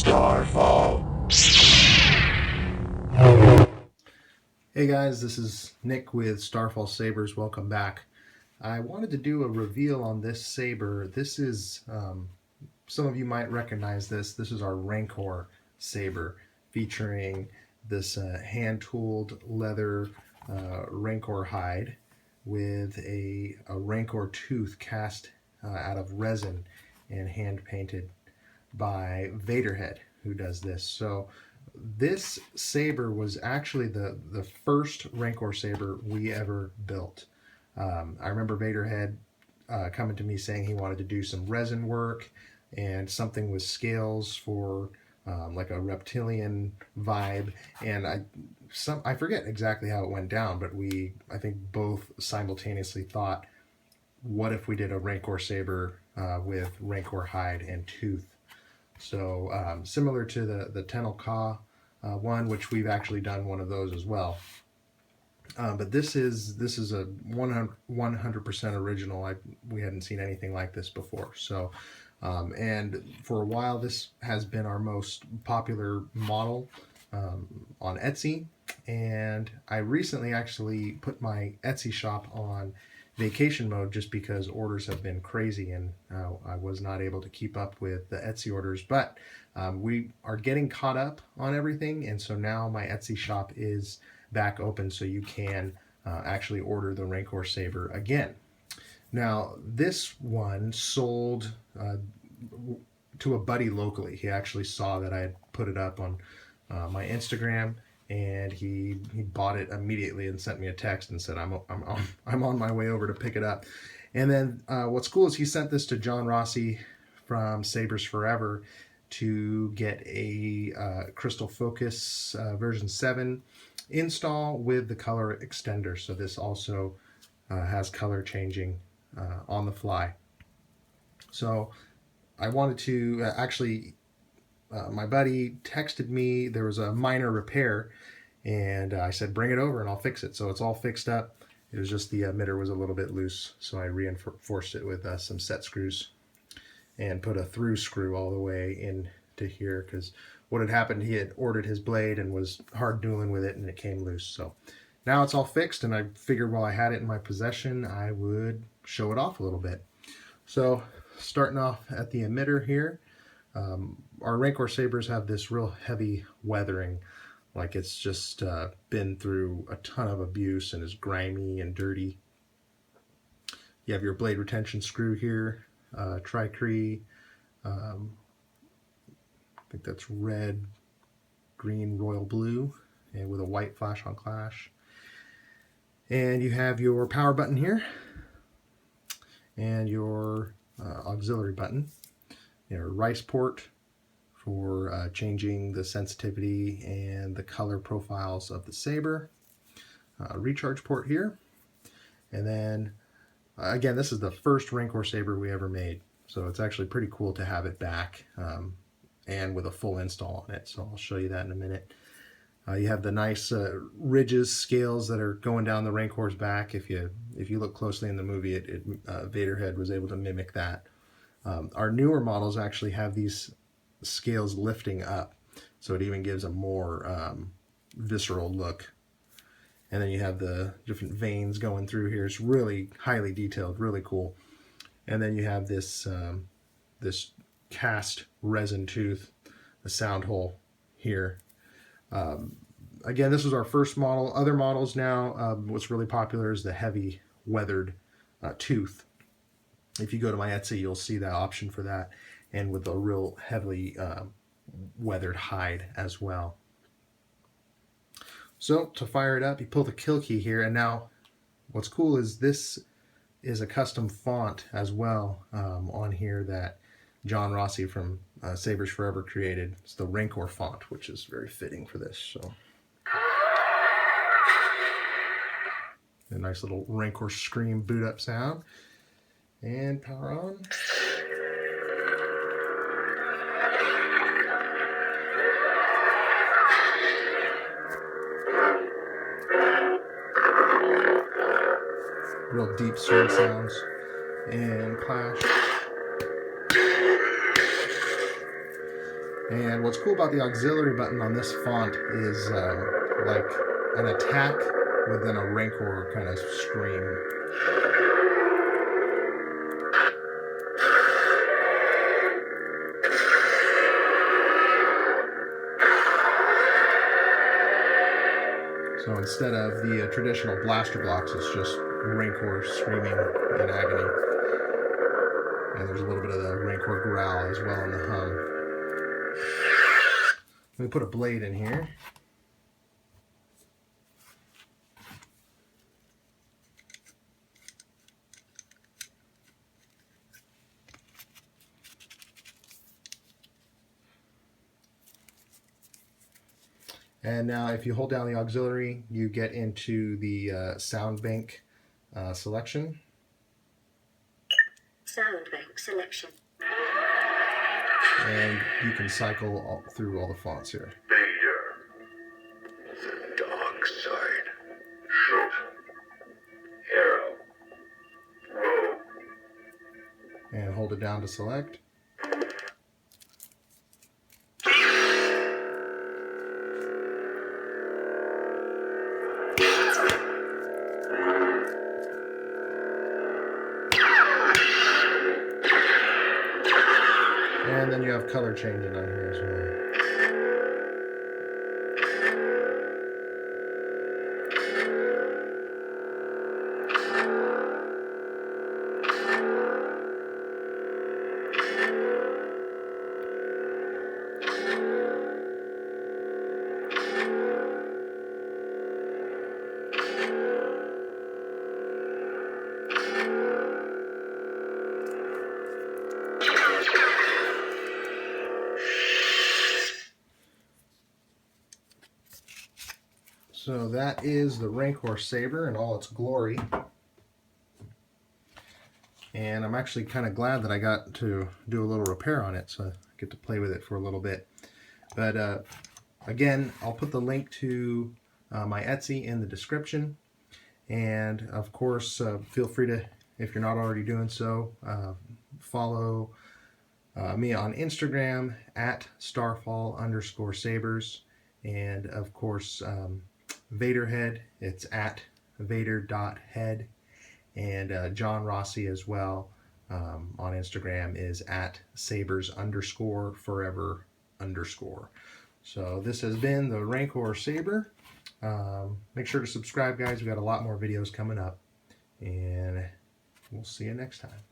Starfall. Hey guys, this is Nick with Starfall Sabers. Welcome back. I wanted to do a reveal on this saber. This is, some of you might recognize this. This is our Rancor saber featuring this hand-tooled leather Rancor hide with a Rancor tooth cast out of resin and hand-painted by Vaderhead, who does this. So this saber was actually the first Rancor saber we ever built. I remember Vaderhead coming to me saying he wanted to do some resin work and something with scales for like a reptilian vibe, and I forget exactly how it went down, but I think both simultaneously thought, what if we did a Rancor saber with Rancor hide and tooth? So similar to the Tenel Ka one, which we've actually done one of those as well. But this is a 100% original. We hadn't seen anything like this before. So, and for a while, this has been our most popular model on Etsy. And I recently actually put my Etsy shop on vacation mode just because orders have been crazy, and I was not able to keep up with the Etsy orders. But we are getting caught up on everything, and so now my Etsy shop is back open, so you can actually order the Rancor saber again. Now this one sold to a buddy locally. He actually saw that I had put it up on my Instagram, and he bought it immediately and sent me a text and said, I'm on my way over to pick it up. And then what's cool is he sent this to John Rossi from Sabers Forever to get a Crystal Focus version 7 install with the color extender. So this also has color changing on the fly. So I wanted to my buddy texted me. There was a minor repair, and I said, bring it over and I'll fix it. So it's all fixed up. It was just the emitter was a little bit loose, so I reinforced it with some set screws and put a through screw all the way into here, because what had happened, he had ordered his blade and was hard dueling with it, and it came loose. So now it's all fixed, and I figured while I had it in my possession, I would show it off a little bit. So starting off at the emitter here, our Rancor sabers have this real heavy weathering, like it's just been through a ton of abuse and is grimy and dirty. You have your blade retention screw here, Tricree, I think that's red, green, royal blue, and with a white flash on clash. And you have your power button here, and your auxiliary button, your rice port for changing the sensitivity and the color profiles of the saber, recharge port here, and then again, this is the first Rancor saber we ever made, so it's actually pretty cool to have it back and with a full install on it. So I'll show you that in a minute. You have the nice ridges, scales that are going down the Rancor's back. If you look closely in the movie, Vaderhead was able to mimic that. Our newer models actually have these scales lifting up, so it even gives a more visceral look. And then you have the different veins going through here. It's really highly detailed, really cool. And then you have this this cast resin tooth, the sound hole here. Again, this was our first model. Other models now, what's really popular is the heavy weathered tooth. If you go to my Etsy, you'll see that option for that, and with a real heavily weathered hide as well. So to fire it up, you pull the kill key here, and now what's cool is this is a custom font as well on here that John Rossi from Sabers Forever created. It's the Rancor font, which is very fitting for this. So a nice little Rancor scream boot up sound, and power on. Real deep swing sounds, and clash. And what's cool about the auxiliary button on this font is like an attack within a Rancor kind of scream. So instead of the traditional blaster blocks, it's just Rancor screaming in agony. And there's a little bit of the Rancor growl as well in the hum. Let me put a blade in here. And now if you hold down the auxiliary, you get into the sound bank selection. Sound bank selection. And you can cycle through all the fonts here. Vader. The dark side. Shoot. Arrow. Rogue. And hold it down to select. And then you have color changing on here as well. So that is the Rancor Saber in all its glory. And I'm actually kind of glad that I got to do a little repair on it, so I get to play with it for a little bit. But again, I'll put the link to my Etsy in the description. And of course, feel free to, if you're not already doing so, follow me on Instagram at starfall_sabers. And of course, Vaderhead, it's at vader.head, and John Rossi as well on Instagram is at sabers_forever_. So this has been the Rancor Saber. Make sure to subscribe, guys. We got a lot more videos coming up, and we'll see you next time.